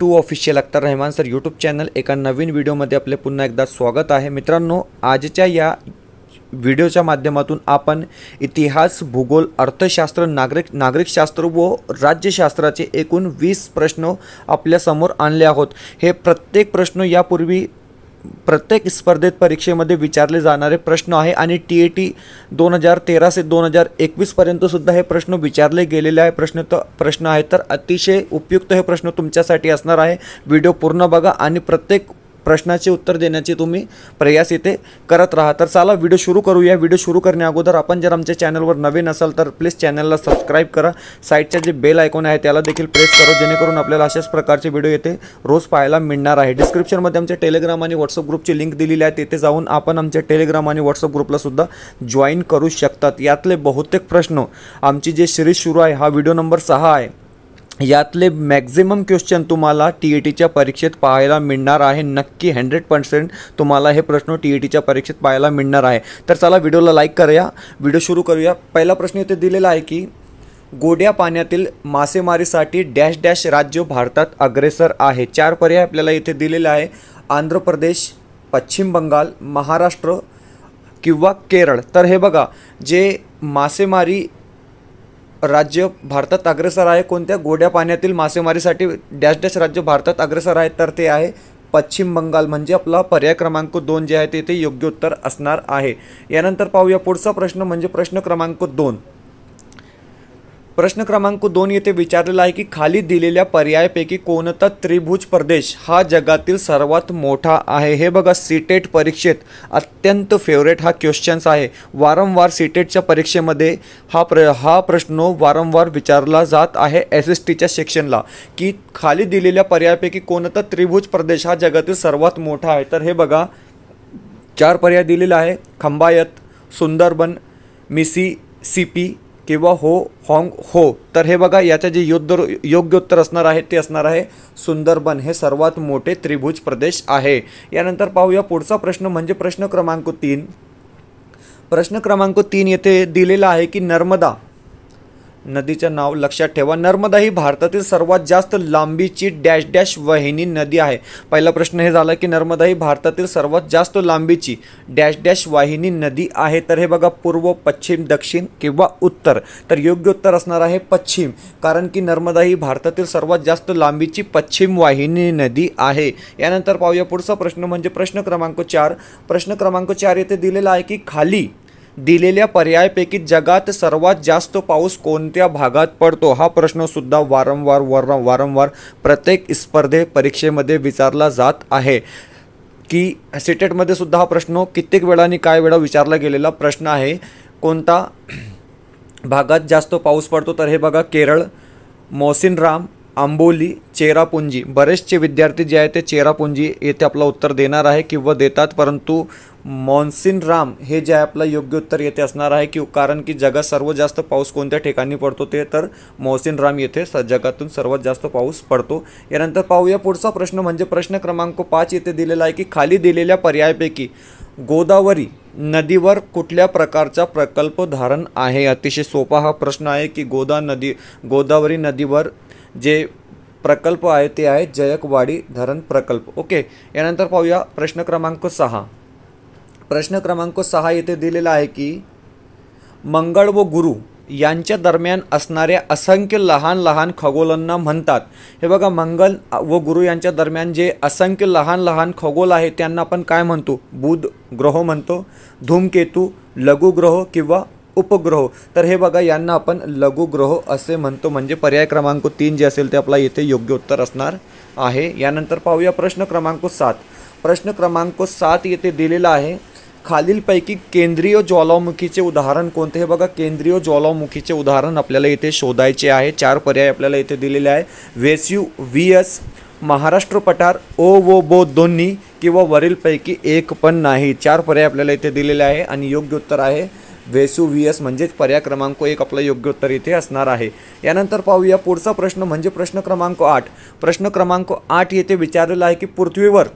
To official Akhtar Rahman sir YouTube channel एका नवीन व्हिडिओमध्ये आपले पुन्हा एकदा स्वागत आहे। मित्रांनो, आजच्या या व्हिडिओच्या माध्यमातून आपण इतिहास, भूगोल, अर्थशास्त्र, नागरिकशास्त्र व राज्यशास्त्राचे एकूण 20 प्रश्न आपल्या समोर आणले आहोत। हे प्रत्येक प्रश्न यापूर्वी प्रत्येक स्पर्धेत परीक्षेमध्ये विचारले जाणारे प्रश्न आहे आणि टीएटी 2013 से 2021 पर्यंत सुद्धा हे प्रश्न विचारले गेलेले आहे प्रश्न आहे। तर अतिशय उपयुक्त हे प्रश्न तुमच्यासाठी असणार आहे। व्हिडिओ पूर्ण बघा आणि प्रत्येक प्रश्नाचे उत्तर देण्याचे तुम्ही प्रयास इथे करत राहा। तर चला व्हिडिओ सुरू करूया। व्हिडिओ सुरू करण्या अगोदर आपण जर आमच्या चॅनलवर नवीन असाल तर प्लीज चॅनलला सबस्क्राइब करा। साइडचे जे बेल आयकॉन आहे त्याला देखील प्रेस करा, जेणेकरून आपल्याला अशाच प्रकारचे व्हिडिओ येथे रोज पाहायला मिळणार आहे। डिस्क्रिप्शनमध्ये आमच्या टेलिग्राम आणि व्हॉट्सअप ग्रुपची लिंक दिलेली आहे, तेथे जाऊन आपण आमच्या टेलिग्राम आणि व्हॉट्सअप ग्रुपला सुद्धा जॉइन करू शकतात। यातले बहुतेक प्रश्न आमची जे सिरीज सुरू आहे, हा व्हिडिओ नंबर 6 आहे, यातले मॅक्झिमम क्वेश्चन तुम्हाला टीएटीच्या परीक्षेत पाहायला मिळणार आहे। नक्की 100% तुम्हाला हे प्रश्न टीएटीच्या परीक्षेत पाहायला मिळणार आहे। तर चला व्हिडिओला लाईक करूया, व्हिडिओ सुरू करूया। पहिला प्रश्न इथे दिलेला आहे की गोड्या पाण्यातील मासेमारीसाठी डॅश डॅश राज्य भारतात अग्रेसर आहे। 4 पर्याय आपल्याला इथे दिलेले आहे, आंध्र प्रदेश, पश्चिम बंगाल, महाराष्ट्र किंवा केरळ। तर हे बघा, जे मासेमारी राज्य भारतात अग्रेसर आहे, कोणत्या गोड्या पाण्यातील मासेमारीसाठी डॅश डॅश राज्य भारतात अग्रेसर आहे, तर ते आहे पश्चिम बंगाल। म्हणजे आपला पर्याय क्रमांक 2 जे आहे ते योग्य उत्तर असणार आहे। यानंतर पाहूया पुढचा प्रश्न, म्हणजे प्रश्न क्रमांक 2। प्रश्न क्रमांक 2 येथे विचारलेला आहे की खाली दिलेल्या पर्यायापैकी कोणता त्रिभुज प्रदेश हा जगातील सर्वात मोठा आहे। हे बघा, सीटेट परीक्षेत अत्यंत फेवरेट हा क्वेश्चन्स आहे। वारंवार सीटेटच्या परीक्षेमध्ये हा प्रश्न वारंवार विचारला जात आहे एसएसटीच्या सेक्शनला, की खाली दिलेल्या पर्यायापैकी कोणता त्रिभुज प्रदेश हा जगातील सर्वात मोठा आहे। तर हे बघा, 4 पर्याय दिलेले आहे, खंबायत, सुंदरबन, मिसिसिपी किंवा होंग हो। तर हे बघा, याचे जे योग्य उत्तर असणार आहे ते असणार आहे सुंदरबन, हे सर्वात मोठे त्रिभुज प्रदेश आहे। यानंतर पाहूया पुढचा प्रश्न, म्हणजे प्रश्न क्रमांक 3। प्रश्न क्रमांक 3 येथे दिलेला आहे की नर्मदा नदीचे नाव लक्षात ठेवा। नर्मदा ही भारतातील सर्वात जास्त लांबीची डॅश डॅश वाहिनी नदी आहे। पहिला प्रश्न हे झाला की नर्मदा ही भारतातील सर्वात जास्त लांबीची डॅश डॅश वाहिनी नदी आहे। तर हे बघा, पूर्व, पश्चिम, दक्षिण किंवा उत्तर। तर योग्य उत्तर असणार आहे पश्चिम, कारण की नर्मदा ही भारतातील सर्वात जास्त लांबीची पश्चिम वाहिनी नदी आहे। यानंतर पाहूया पुढचा प्रश्न, म्हणजे प्रश्न क्रमांक 4। प्रश्न क्रमांक 4 येथे दिलेला आहे की खाली दिलेल्या पर्यायापैकी जगात सर्वात जास्त पाऊस कोणत्या भागात पडतो। हा प्रश्न सुद्धा वारंवार प्रत्येक स्पर्धे परीक्षेमध्ये विचारला जात आहे, की सीटेटमध्ये सुद्धा हा प्रश्न कित्येक वेळा आणि काय वेळा विचारला गेलेला प्रश्न आहे। कोणता भागात जास्त पाऊस पडतो, तर हे बघा, केरळ, मौसिनराम, आंबोली, चेरापुंजी। बरेचसे विद्यार्थी जे आहेत ते चेरापुंजी येथे आपलं उत्तर देणार आहे किंवा देतात, परंतु मौसिनराम हे जे आहे आपलं योग्य उत्तर येथे असणार आहे, की कारण की जगात सर्वात जास्त पाऊस कोणत्या ठिकाणी पडतो, ते तर मौसिनराम येथे जगातून सर्वात जास्त पाऊस पडतो। यानंतर पाहूया पुढचा प्रश्न, म्हणजे प्रश्न क्रमांक 5 येथे दिलेला आहे की खाली दिलेल्या पर्यायापैकी गोदावरी नदीवर कुठल्या प्रकारचा प्रकल्प धारण आहे। अतिशय सोपा हा प्रश्न आहे की गोदावरी नदीवर जे प्रकल्प आहे ते आहे जयकवाडी धरण प्रकल्प। ओके, यानंतर पाहूया प्रश्न क्रमांक 6। प्रश्न क्रमांक 6 येथे दिलेला आहे की मंगळ व गुरु यांच्या दरम्यान असणाऱ्या असंख्य लहान लहान खगोलांना म्हणतात। हे बघा, मंगळ व गुरु यांच्या दरम्यान जे असंख्य लहान लहान खगोल आहे त्यांना आपण काय म्हणतो? बुध ग्रह म्हणतो, धूमकेतू, लघुग्रह किंवा उपग्रह। तर हे बघा, यांना आपण लघुग्रह असे म्हणतो। म्हणजे पर्याय क्रमांक 3 जे असेल ते आपला येथे योग्य उत्तर असणार आहे। यानंतर पाहूया प्रश्न क्रमांक 7। प्रश्न क्रमांक 7 येथे दिलेला आहे, खालीलपैकी केंद्रीय ज्वालामुखीचे उदाहरण कोणते? हे बघा, केंद्रीय ज्वालामुखीचे उदाहरण आपल्याला इथे शोधायचे आहे। 4 पर्याय आपल्याला इथे दिलेले आहे, वेसुवियस, महाराष्ट्र पठार, ओवोबो दोन्ही किंवा वरीलपैकी एक पण नाही। 4 पर्याय आपल्याला इथे दिलेले आहे आणि योग्य उत्तर आहे वेसुवियस, म्हणजेच पर्याय क्रमांक 1 आपलं योग्य उत्तर इथे असणार आहे। यानंतर पाहूया पुढचा प्रश्न, म्हणजे प्रश्न क्रमांक 8। प्रश्न क्रमांक 8 येथे विचारलेला आहे की पृथ्वीवर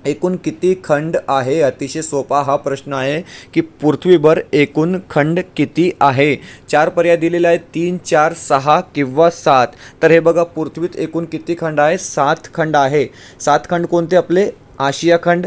एकूण किती खंड आहे? अतिशय सोपा हा प्रश्न आहे की पृथ्वीभर एकूण खंड किती आहे? 4 पर्याय दिलेले आहेत, 3, 4, 6 किंवा 7. तर हे बघा, पृथ्वीत एकूण किती खंड आहे? 7 खंड आहे. 7 खंड कोणते आपले? आशिया खंड,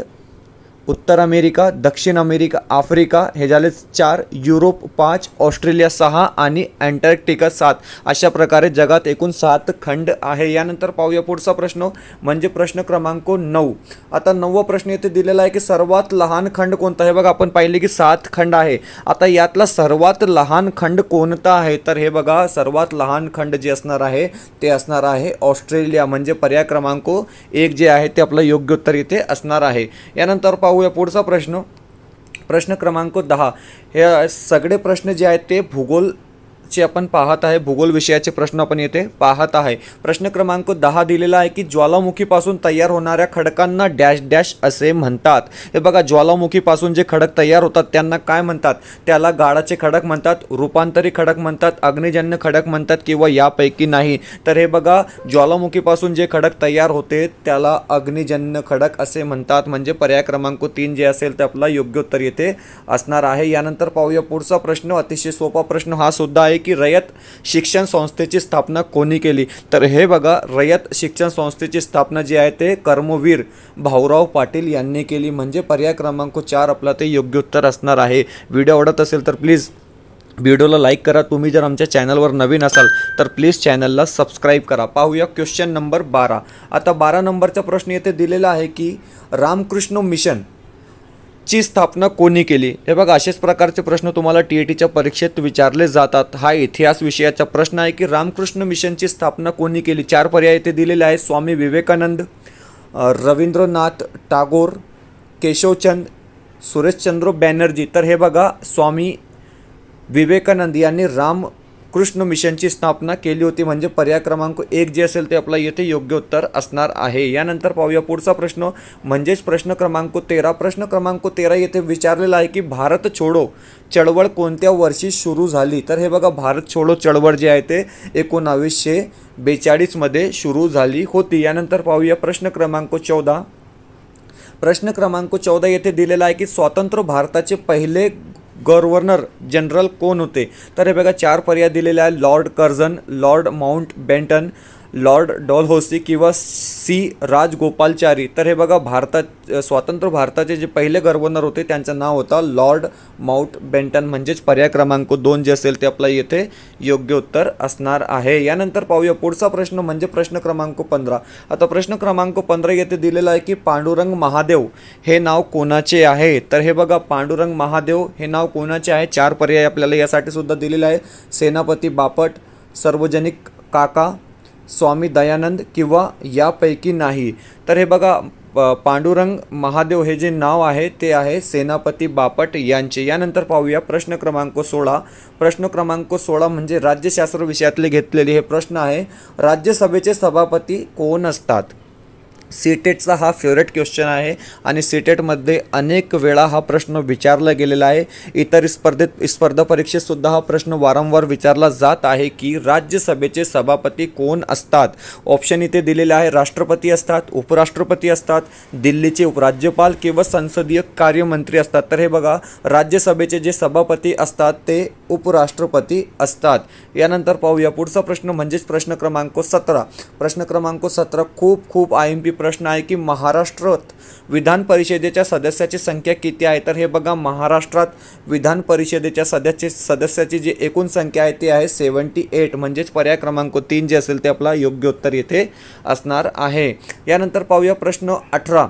उत्तर अमेरिका, दक्षिण अमेरिका, आफ्रिका हे झाले 4, युरोप 5, ऑस्ट्रेलिया 6 आणि अँटार्क्टिका 7. अशा प्रकारे जगात एकूण 7 खंड आहे. यानंतर पाहूया पुढचा प्रश्न, म्हणजे प्रश्न क्रमांक 9. आता 9वा प्रश्न येथे दिलेला आहे की सर्वात लहान खंड कोणता आहे? बघा, आपण पाहिले की 7 खंड आहे. आता यातला सर्वात लहान खंड कोणता आहे? तर हे बघा, सर्वात लहान खंड जे असणार आहे ते असणार आहे ऑस्ट्रेलिया. म्हणजे पर्याय क्रमांक 1 जे आहे ते आपलं योग्य उत्तर इथे असणार आहे. यानंतर पाहूया पुढचा प्रश्न, प्रश्न क्रमांक 10. हे सगळे प्रश्न जे आहेत ते भूगोलचे आपण पाहत आहे, भूगोल विषयाचे प्रश्न आपण येथे पाहत आहे. प्रश्न क्रमांक 10 दिलेला आहे की ज्वालामुखीपासून तयार होणाऱ्या खडकांना डॅश डॅश असे म्हणतात. हे बघा, ज्वालामुखीपासून जे खडक तयार होतात त्यांना काय म्हणतात? त्याला गाळाचे खडक म्हणतात, रूपांतरी खडक म्हणतात, अग्निजन्य खडक म्हणतात किंवा यापैकी नाही. तर हे बघा, ज्वालामुखीपासून जे खडक तयार होते त्याला अग्निजन्य खडक असे म्हणतात. म्हणजे पर्याय क्रमांक 3 जे असेल ते आपला योग्य उत्तर येथे असणार आहे. यानंतर पाहूया पुढचा प्रश्न, अतिशय सोपा प्रश्न हा सुद्धा आहे की रयत शिक्षण संस्थेची स्थापना कोणी केली? तर हे बघा, रयत शिक्षण संस्थेची स्थापना जी आहे ते कर्मवीर भाऊराव पाटील यांनी केली. म्हणजे पर्याय क्रमांक 4 आपला ते योग्य उत्तर असणार आहे. व्हिडिओ आवडत असेल तर प्लीज व्हिडिओला लाईक करा. तुम्ही जर आमच्या चॅनलवर नवीन असाल तर प्लीज चॅनलला सबस्क्राईब करा. पाहूया क्वेश्चन नंबर 12. आता 12 नंबरचा प्रश्न येथे दिलेला आहे की रामकृष्ण मिशन ची स्थापना कोणी केली? हे बघा, असेच प्रकारचे प्रश्न तुम्हाला TETच्या परीक्षेत विचारले जातात. हा इतिहास विषयाचा प्रश्न आहे की रामकृष्ण मिशनची स्थापना कोणी केली? 4 पर्याय इथे दिलेले आहेत, स्वामी विवेकानंद, रवींद्रनाथ टागोर, केशवचंद, सुरेशचंद्र बॅनर्जी. तर हे बघा, स्वामी विवेकानंद यांनी रामकृष्ण मिशनची स्थापना केली होती. म्हणजे पर्याय क्रमांक 1 जे असेल ते आपला येथे योग्य उत्तर असणार आहे. यानंतर पाहूया पुढचा प्रश्न, म्हणजेच प्रश्न क्रमांक 13. प्रश्न क्रमांक 13 येथे विचारलेला आहे की भारत छोडो चळवळ कोणत्या वर्षी सुरू झाली? तर हे बघा, भारत छोडो चळवळ जी आहे ते 1942 मध्ये सुरू झाली होती. यानंतर पाहूया प्रश्न क्रमांक 14. प्रश्न क्रमांक 14 येथे दिलेला आहे की स्वतंत्र भारताचे पहिले गव्हर्नर जनरल कोण होते? तर हे बघा, 4 पर्याय दिलेले आहे, lord Curzon, lord Mountbatten, lord Dalhousie किंवा सी राजगोपालचारी. तर हे बघा, स्वतंत्र भारताचे जे पहिले गव्हर्नर होते त्यांचं नाव होतं लॉर्ड माउंटबॅटन. म्हणजेच पर्याय क्रमांक 2 जे असेल ते आपला येथे योग्य उत्तर असणार आहे. यानंतर पाहूया पुढचा प्रश्न, म्हणजे प्रश्न क्रमांक 15. आता प्रश्न क्रमांक 15 येथे दिलेला आहे की पांडुरंग महादेव हे नाव कोणाचे आहे? तर हे बघा, पांडुरंग महादेव हे नाव कोणाचे आहे? 4 पर्याय आपल्याला यासाठी सुद्धा दिलेले आहे, सेनापती बापट, सार्वजनिक काका, स्वामी दयानंद किंवा यापैकी नाही. तर हे बघा, पांडुरंग महादेव हे जे नाव आहे ते आहे सेनापती बापट यांचे. यानंतर पाहूया प्रश्न क्रमांक 16. प्रश्न क्रमांक 16 म्हणजे राज्यशास्त्र विषयातले घेतलेले हे प्रश्न आहे, राज्यसभेचे सभापती कोण असतात? सीटेटचा हा फेवरेट क्वेश्चन आहे आणि सीटेटमध्ये अनेक वेळा हा प्रश्न विचारला गेलेला आहे. इतर स्पर्धा परीक्षेतसुद्धा हा प्रश्न वारंवार विचारला जात आहे की राज्यसभेचे सभापती कोण असतात? ऑप्शन इथे दिलेले आहे, राष्ट्रपती असतात, उपराष्ट्रपती असतात, दिल्लीचे उपराज्यपाल किंवा संसदीय कार्यमंत्री असतात. तर हे बघा, राज्यसभेचे जे सभापती असतात ते उपराष्ट्रपती असतात. यानंतर पाहूया पुढचा प्रश्न, म्हणजेच प्रश्न क्रमांक 17. प्रश्न क्रमांक 17 खूप IMP प्रश्न आहे की महाराष्ट्रात विधान परिषदेच्या सदस्याची संख्या किती आहे? तर हे बघा, महाराष्ट्रात विधान परिषदेच्या सदस्याची जी एकूण संख्या आहे ती आहे 78. म्हणजेच पर्याय क्रमांक 3 जे असेल ते आपला योग्य उत्तर येथे असणार आहे. यानंतर पाहूया प्रश्न 18.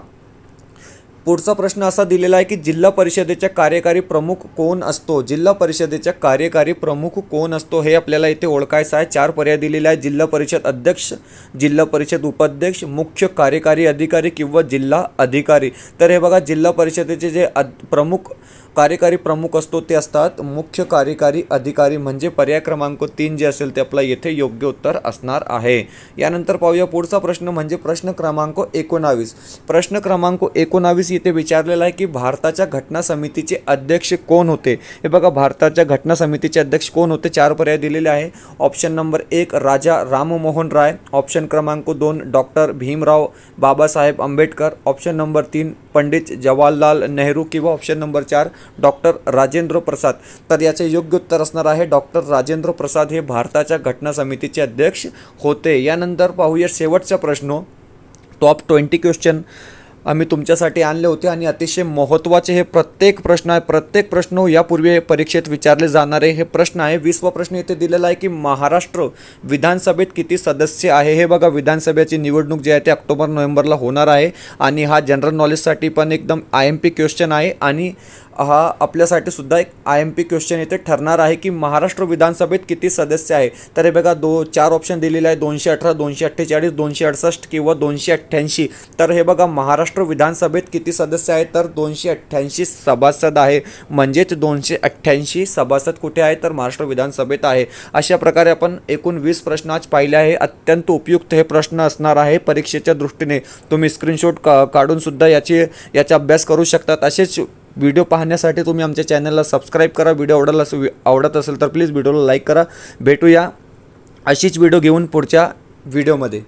पुढचा प्रश्न असा दिलेला आहे की जिल्हा परिषदेचा कार्यकारी प्रमुख कोण असतो? जिल्हा परिषदेचा कार्यकारी प्रमुख कोण असतो हे आपल्याला इथे ओळखायचं आहे. 4 पर्याय दिलेले आहेत, जिल्हा परिषद अध्यक्ष, जिल्हा परिषद उपाध्यक्ष, मुख्य कार्यकारी अधिकारी किंवा जिल्हा अधिकारी. तर हे बघा, जिल्हा परिषदेचे जे प्रमुख कार्यकारी प्रमुख असतो ते असतात मुख्य कार्यकारी अधिकारी, म्हणजे पर्याय क्रमांक 3 जे असेल ते आपला येथे योग्य उत्तर असणार आहे. यानंतर पाहूया पुढचा प्रश्न म्हणजे प्रश्न क्रमांक 19. प्रश्न क्रमांक 19 येथे विचारलेला आहे की भारताच्या घटना समितीचे अध्यक्ष कोण होते. हे बघा, भारताच्या घटना समितीचे अध्यक्ष कोण होते. 4 पर्याय दिलेले आहे. Option number 1 Raja Rammohan Roy, option क्रमांक 2 doctor Bhimrao Babasaheb Ambedkar, option number 3 Pandit Jawaharlal Nehru किंवा option number 4 doctor Rajendra Prasad. तर याचे योग्य उत्तर असणार आहे डॉक्टर राजेंद्र प्रसाद हे भारताच्या घटना समितीचे अध्यक्ष होते. यानंतर पाहूया शेवटचा प्रश्न. टॉप 20 क्वेश्चन आम्ही तुमच्यासाठी आणले होते आणि अतिशय महत्त्वाचे हे प्रत्येक प्रश्न आहे. प्रत्येक प्रश्न यापूर्वी परीक्षेत विचारले जाणारे हे प्रश्न आहे. 20वा प्रश्न येथे दिलेला आहे की महाराष्ट्र विधानसभेत किती सदस्य आहे. हे बघा, विधानसभेची निवडणूक जी आहे ते ऑक्टोबर-नोव्हेंबरला होणार आहे आणि हा जनरल नॉलेजसाठी पण एकदम IMP क्वेश्चन आहे आणि हा आपल्यासाठी सुद्धा एक IMP क्वेश्चन येथे ठरणार आहे की महाराष्ट्र विधानसभेत किती सदस्य आहे. तर हे बघा 4 ऑप्शन दिलेले आहे 218, 248, 268 किंवा 288. तर हे बघा, महाराष्ट्र विधानसभेत किती सदस्य आहेत तर 288 सभासद आहे. म्हणजेच 288 सभासद कुठे आहे तर महाराष्ट्र विधानसभेत आहे. अशा प्रकारे आपण एकूण 20 प्रश्न आज पाहिले आहे. अत्यंत उपयुक्त हे प्रश्न असणार आहे परीक्षेच्या दृष्टीने. तुम्ही स्क्रीनशॉट काढून सुद्धा याचा अभ्यास करू शकतात. असेच व्हिडिओ पाहण्यासाठी तुम्ही आमच्या चॅनलला सबस्क्राईब करा. व्हिडिओ आवडत असेल तर प्लीज व्हिडिओला लाईक करा. भेटूया अशीच व्हिडिओ घेऊन पुढच्या व्हिडिओमध्ये.